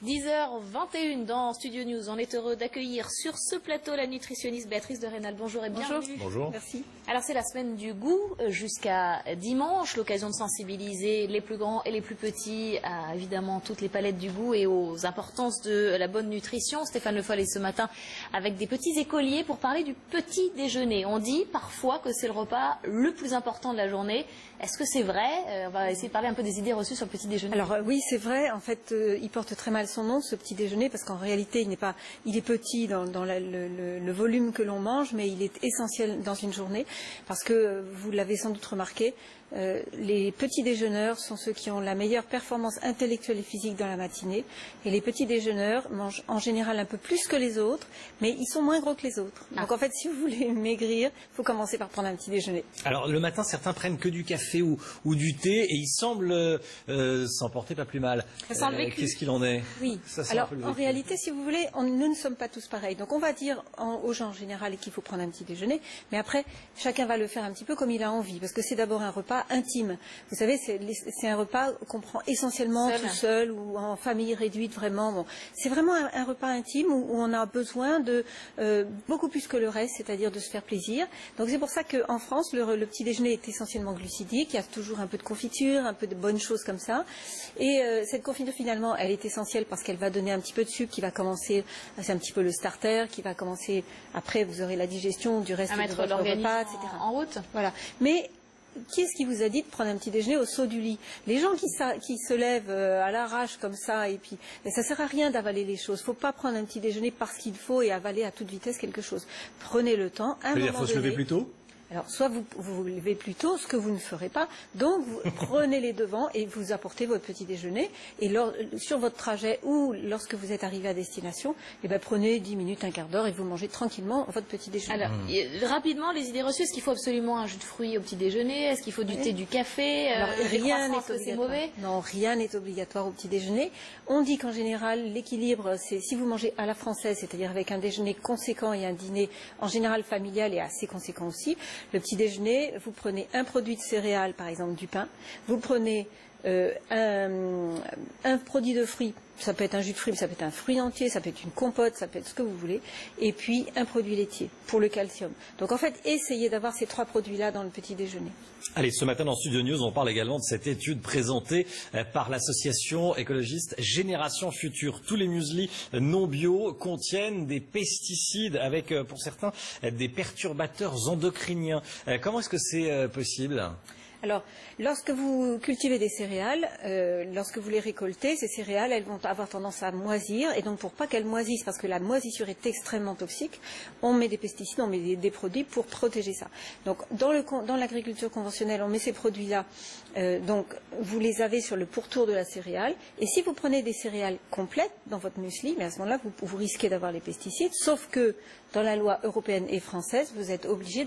10h21 dans Studio News. On est heureux d'accueillir sur ce plateau la nutritionniste Béatrice de Rênal. Bonjour et bienvenue. Bonjour. Merci. Alors c'est la semaine du goût jusqu'à dimanche, l'occasion de sensibiliser les plus grands et les plus petits à évidemment toutes les palettes du goût et aux importances de la bonne nutrition. Stéphane Le Foll est ce matin avec des petits écoliers pour parler du petit déjeuner. On dit parfois que c'est le repas le plus important de la journée. Est-ce que c'est vrai? On va essayer de parler un peu des idées reçues sur le petit déjeuner. Alors oui, c'est vrai. En fait, il porte très mal son nom, ce petit déjeuner, parce qu'en réalité, il est petit dans le volume que l'on mange, mais il est essentiel dans une journée, parce que vous l'avez sans doute remarqué, les petits déjeuneurs sont ceux qui ont la meilleure performance intellectuelle et physique dans la matinée, et les petits déjeuneurs mangent en général un peu plus que les autres, mais ils sont moins gros que les autres. Donc en fait, si vous voulez maigrir, il faut commencer par prendre un petit déjeuner. Alors le matin, certains prennent que du café ou du thé, et ils semblent s'en porter pas plus mal. Qu'est-ce qu'il en est? Oui. Alors en réalité, si vous voulez, nous ne sommes pas tous pareils. Donc on va dire aux gens en général qu'il faut prendre un petit déjeuner, mais après, chacun va le faire un petit peu comme il a envie, parce que c'est d'abord un repas intime. Vous savez, c'est un repas qu'on prend essentiellement tout seul ou en famille réduite, vraiment. Bon. C'est vraiment un repas intime où on a besoin de beaucoup plus que le reste, c'est-à-dire de se faire plaisir. Donc c'est pour ça qu'en France, le petit déjeuner est essentiellement glucidique. Il y a toujours un peu de confiture, un peu de bonnes choses comme ça. Et cette confiture, finalement, elle est essentielle parce qu'elle va donner un petit peu de sucre qui va commencer, c'est un petit peu le starter, qui va commencer, après vous aurez la digestion du reste de votre repas, etc. En route. Voilà. Mais qui est-ce qui vous a dit de prendre un petit déjeuner au saut du lit? Les gens qui se lèvent à l'arrache comme ça, et puis ça sert à rien d'avaler les choses. Il ne faut pas prendre un petit déjeuner parce qu'il faut et avaler à toute vitesse quelque chose. Prenez le temps. Il faut se lever plus tôt? Alors, soit vous vous levez plus tôt, ce que vous ne ferez pas. Donc, vous prenez les devants et vous apportez votre petit déjeuner. Et sur votre trajet ou lorsque vous êtes arrivé à destination, prenez 10 minutes, un quart d'heure et vous mangez tranquillement votre petit déjeuner. Alors, rapidement, les idées reçues. Est-ce qu'il faut absolument un jus de fruits au petit déjeuner? Est-ce qu'il faut du thé, du café? Alors, rien n'est obligatoire. Mauvais? Non, rien n'est obligatoire au petit déjeuner. On dit qu'en général, l'équilibre, c'est si vous mangez à la française, c'est-à-dire avec un déjeuner conséquent et un dîner en général familial et assez conséquent aussi. Le petit déjeuner, vous prenez un produit de céréales, par exemple du pain, vous prenez un produit de fruits, ça peut être un jus de fruits, ça peut être un fruit entier, ça peut être une compote, ça peut être ce que vous voulez, et puis un produit laitier pour le calcium. Donc en fait, essayez d'avoir ces trois produits-là dans le petit déjeuner. Allez, ce matin dans Studio News, on parle également de cette étude présentée par l'association écologiste Génération Future. Tous les mueslis non bio contiennent des pesticides avec, pour certains, des perturbateurs endocriniens. Comment est-ce que c'est possible ? Alors, lorsque vous cultivez des céréales, lorsque vous les récoltez, ces céréales, elles vont avoir tendance à moisir. Et donc, pour pas qu'elles moisissent, parce que la moisissure est extrêmement toxique, on met des pesticides, on met des produits pour protéger ça. Donc, dans l'agriculture conventionnelle, on met ces produits-là. Donc, vous les avez sur le pourtour de la céréale. Et si vous prenez des céréales complètes dans votre muesli, mais à ce moment-là, vous risquez d'avoir les pesticides. Sauf que dans la loi européenne et française, vous êtes obligé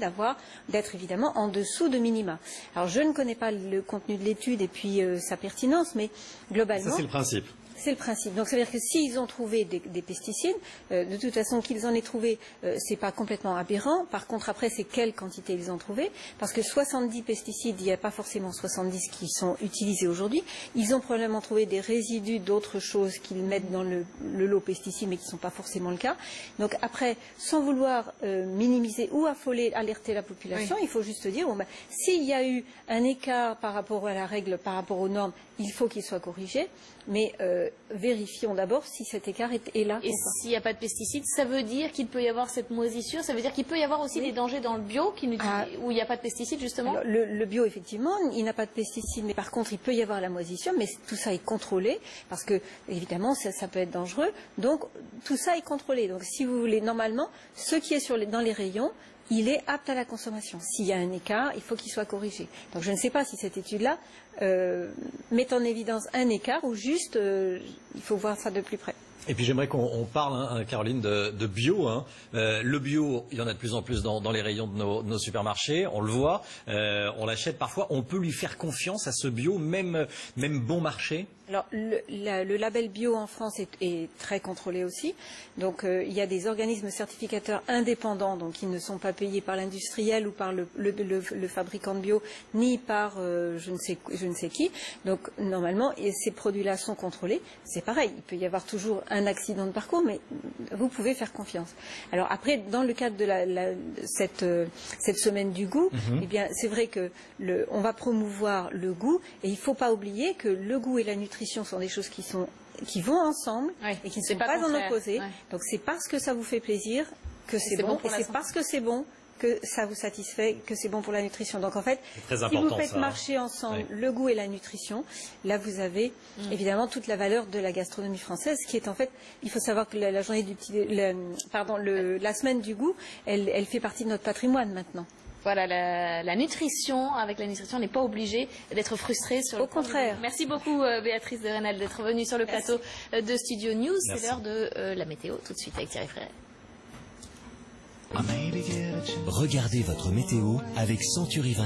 d'être évidemment en dessous de minima. Alors, je ne connais pas le contenu de l'étude et puis sa pertinence, mais globalement... Ça, c'est le principe. C'est le principe. Donc, ça veut dire que s'ils ont trouvé des pesticides, de toute façon, qu'ils en aient trouvé, c'est pas complètement aberrant. Par contre, après, c'est quelle quantité ils ont trouvé? Parce que 70 pesticides, il n'y a pas forcément 70 qui sont utilisés aujourd'hui. Ils ont probablement trouvé des résidus d'autres choses qu'ils mettent dans le lot pesticides, mais qui ne sont pas forcément le cas. Donc, après, sans vouloir minimiser ou affoler, alerter la population, il faut juste dire, s'il y a eu un écart par rapport à la règle, par rapport aux normes, il faut qu'il soit corrigé. Mais vérifions d'abord si cet écart est là. Et s'il n'y a pas de pesticides, ça veut dire qu'il peut y avoir cette moisissure, ça veut dire qu'il peut y avoir aussi des dangers dans le bio où il n'y a pas de pesticides justement. Alors, le bio, effectivement, il n'a pas de pesticides, mais par contre, il peut y avoir la moisissure, mais tout ça est contrôlé, parce que, évidemment, ça peut être dangereux. Donc, tout ça est contrôlé. Donc, si vous voulez, normalement, ce qui est dans les rayons, il est apte à la consommation. S'il y a un écart, il faut qu'il soit corrigé. Donc je ne sais pas si cette étude-là met en évidence un écart ou juste il faut voir ça de plus près. Et puis j'aimerais qu'on parle, Caroline, de bio. Le bio, il y en a de plus en plus dans les rayons de nos supermarchés. On le voit, on l'achète parfois. On peut lui faire confiance à ce bio, même bon marché. Alors, le label bio en France est très contrôlé aussi. Donc, il y a des organismes certificateurs indépendants, donc qui ne sont pas payés par l'industriel ou par le fabricant de bio, ni par je ne sais qui. Donc, normalement, ces produits-là sont contrôlés. C'est pareil, il peut y avoir toujours un accident de parcours, mais vous pouvez faire confiance. Alors après, dans le cadre de cette semaine du goût, eh bien, c'est vrai que on va promouvoir le goût, et il ne faut pas oublier que le goût et la nutrition sont des choses qui vont ensemble et qui ne sont pas en opposé. Donc c'est parce que ça vous fait plaisir que c'est bon, et c'est parce que c'est bon que ça vous satisfait, que c'est bon pour la nutrition. Donc en fait, si vous faites marcher ensemble le goût et la nutrition, là vous avez évidemment toute la valeur de la gastronomie française, qui est en fait, il faut savoir que la journée du la semaine du goût, elle fait partie de notre patrimoine maintenant. Voilà, la nutrition, avec la nutrition, on n'est pas obligé d'être frustré sur le Au contraire. Merci beaucoup Béatrice de Rênal d'être venue sur le plateau de Studio News. C'est l'heure de la météo, tout de suite avec Thierry Fréret. Regardez votre météo avec Century 21.